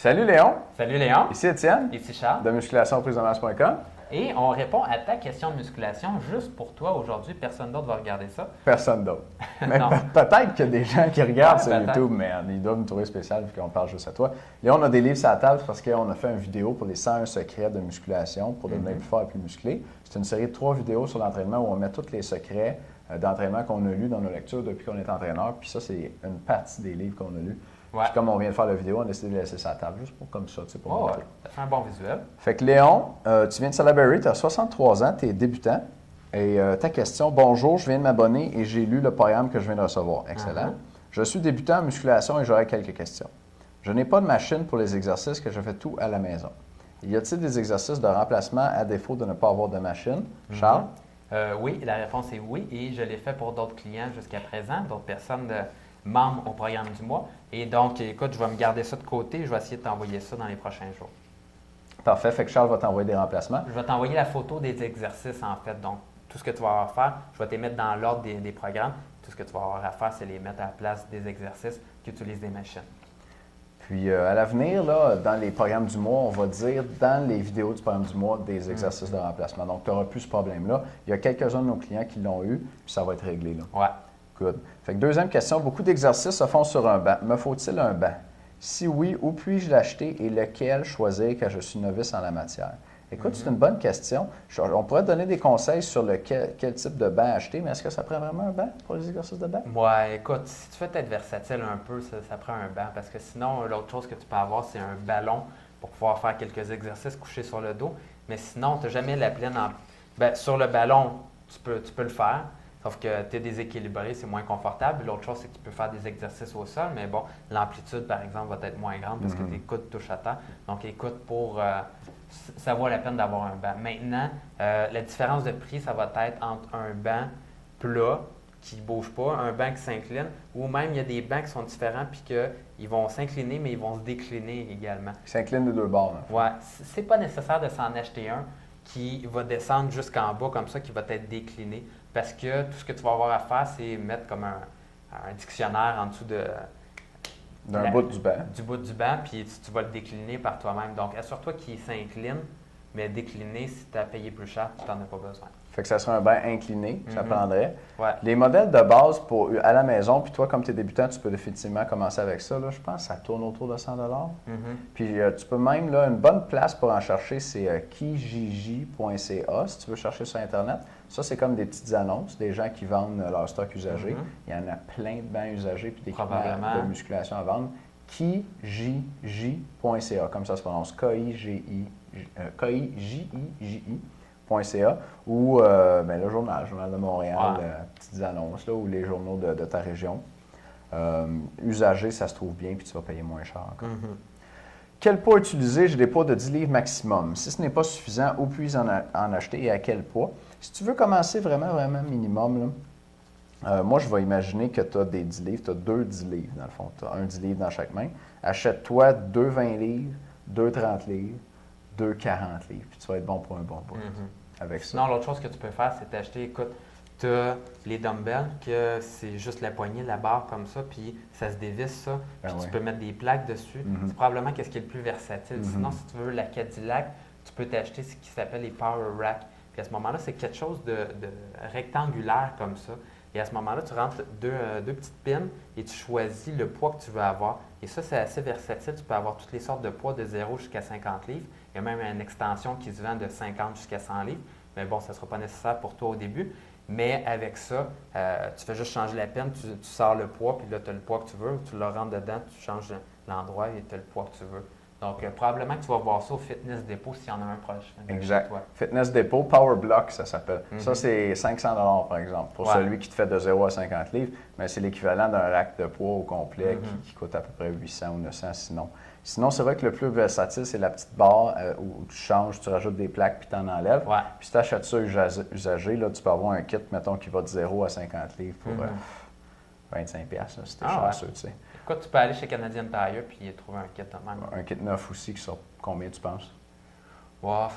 Salut Léon, Salut Léon, ici Étienne ici Charles. de musculationprisedemasse.com. Et on répond à ta question de musculation juste pour toi aujourd'hui. Personne d'autre va regarder ça. Personne d'autre. Mais Non. peut-être qu'il y a des gens qui regardent Ouais, sur peut-être. YouTube, mais ils doivent me trouver spécial vu qu'on parle juste à toi. Léon, on a des livres sur la table parce qu'on a fait une vidéo pour les 101 secrets de musculation pour devenir plus fort et plus musclé. C'est une série de 3 vidéos sur l'entraînement où on met tous les secrets d'entraînement qu'on a lus dans nos lectures depuis qu'on est entraîneur. Puis ça, c'est une partie des livres qu'on a lus. Ouais. Puis comme on vient de faire la vidéo, on a décidé de laisser ça à la table juste pour comme ça, tu sais, pour Oh, montrer. ça fait un bon visuel. Fait que Léon, tu viens de Salaberry, tu as 63 ans, tu es débutant. Et ta question, bonjour, je viens de m'abonner et j'ai lu le programme que je viens de recevoir. Excellent. Je suis débutant en musculation et j'aurais quelques questions. Je n'ai pas de machine pour les exercices que je fais tout à la maison. Y a-t-il des exercices de remplacement à défaut de ne pas avoir de machine? Charles? Oui, la réponse est oui. Et je l'ai fait pour d'autres clients jusqu'à présent, d'autres personnes membres au programme du mois. Et donc, écoute, je vais me garder ça de côté. Je vais essayer de t'envoyer ça dans les prochains jours. Parfait. Fait que Charles va t'envoyer des remplacements. Je vais t'envoyer la photo des exercices, en fait. Donc, tout ce que tu vas avoir à faire, je vais te les mettre dans l'ordre des programmes. Tout ce que tu vas avoir à faire, c'est les mettre à la place des exercices qui utilisent des machines. Puis à l'avenir, là, dans les programmes du mois, on va dire dans les vidéos du programme du mois des exercices de remplacement. Donc, tu n'auras plus ce problème-là. Il y a quelques-uns de nos clients qui l'ont eu, puis ça va être réglé là. Ouais. Good. Fait que deuxième question, beaucoup d'exercices se font sur un banc. Me faut-il un banc? Si oui, où puis-je l'acheter et lequel choisir quand je suis novice en la matière? Écoute, c'est une bonne question. On pourrait donner des conseils sur quel type de banc acheter, mais est-ce que ça prend vraiment un banc pour les exercices de banc? Ouais, écoute, si tu veux être versatile un peu, ça prend un banc parce que sinon, l'autre chose que tu peux avoir, c'est un ballon pour pouvoir faire quelques exercices couchés sur le dos. Mais sinon, tu n'as jamais la plaine en. Ben, sur le ballon, tu peux le faire, sauf que tu es déséquilibré, c'est moins confortable. L'autre chose, c'est que tu peux faire des exercices au sol, mais bon, l'amplitude, par exemple, va être moins grande parce que tes coudes touchent à terre. Donc, écoute, ça vaut la peine d'avoir un banc. Maintenant, la différence de prix, ça va être entre un banc plat qui ne bouge pas, un banc qui s'incline, ou même il y a des bancs qui sont différents puis qu'ils vont s'incliner, mais ils vont se décliner également. Il s'incline de deux bords. Là. Ouais, c'est pas nécessaire de s'en acheter un qui va descendre jusqu'en bas comme ça, qui va être décliné, parce que tout ce que tu vas avoir à faire, c'est mettre comme un dictionnaire en dessous D'un bout du banc. du bout du banc, puis tu vas le décliner par toi-même. Donc, assure-toi qu'il s'incline, mais décliner, si tu as payé plus cher, tu n'en as pas besoin. Fait que ça serait un banc incliné, ça prendrait. Ouais. Les modèles de base à la maison, puis toi, comme tu es débutant, tu peux définitivement commencer avec ça. Là, je pense que ça tourne autour de 100 Puis tu peux même, là, une bonne place pour en chercher, c'est kijiji.ca, si tu veux chercher sur Internet. Ça, c'est comme des petites annonces, des gens qui vendent leur stock usagé. Il y en a plein de bancs usagis puis d'équipements de musculation à vendre. kijiji.ca, comme ça se prononce, KIJIJI.ca ou le Journal de Montréal, petites annonces, là, ou les journaux de ta région. Usagé, ça se trouve bien, puis tu vas payer moins cher encore. Quel poids utiliser? J'ai des poids de 10 livres maximum. Si ce n'est pas suffisant, où puis-je en acheter et à quel poids? Si tu veux commencer vraiment, vraiment minimum, là, moi, je vais imaginer que tu as des 10 livres, tu as 2 10 livres dans le fond. Tu as un 10 livres dans chaque main. Achète-toi 2 20 livres, 2 30 livres, 2 40 livres, puis tu vas être bon pour un bon bout avec ça. Sinon, l'autre chose que tu peux faire, c'est t'acheter, écoute, tu as les dumbbells, que c'est juste la poignée, la barre comme ça, puis ça se dévisse ça, puis tu peux mettre des plaques dessus. C'est probablement ce qui est le plus versatile. Sinon, si tu veux la Cadillac, tu peux t'acheter ce qui s'appelle les Power Rack. Puis à ce moment-là, c'est quelque chose de rectangulaire comme ça. Et à ce moment-là, tu rentres deux petites pins et tu choisis le poids que tu veux avoir. Et ça, c'est assez versatile. Tu peux avoir toutes les sortes de poids de 0 jusqu'à 50 livres. Il y a même une extension qui se vend de 50 jusqu'à 100 livres. Mais bon, ça ne sera pas nécessaire pour toi au début. Mais avec ça, tu fais juste changer la pin, tu sors le poids, puis là, tu as le poids que tu veux. Tu le rentres dedans, tu changes l'endroit et tu as le poids que tu veux. Donc, probablement que tu vas voir ça au Fitness Depot s'il y en a un proche. Exact. Fitness Depot, Power Block, ça s'appelle. Ça, c'est 500 par exemple, pour celui qui te fait de 0 à 50 livres. Mais c'est l'équivalent d'un rack de poids au complet qui coûte à peu près 800 ou 900 sinon. Sinon, c'est vrai que le plus versatile, c'est la petite barre où tu changes, tu rajoutes des plaques puis tu en enlèves. Puis si tu achètes ça usagé, là, tu peux avoir un kit, mettons, qui va de 0 à 50 livres pour 25$, si tu es chanceux, tu sais. Écoute, tu peux aller chez Canadian Tire puis trouver un kit même. Un kit neuf aussi qui sort combien, tu penses? Wow,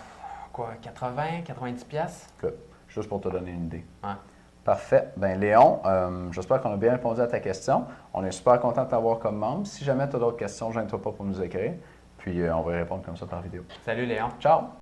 quoi, 80, 90$? Écoute, juste pour te donner une idée. Ouais. Parfait. Bien, Léon, j'espère qu'on a bien répondu à ta question. On est super content de t'avoir comme membre. Si jamais tu as d'autres questions, gêne-toi pas pour nous écrire. Puis on va y répondre comme ça par vidéo. Salut Léon. Ciao!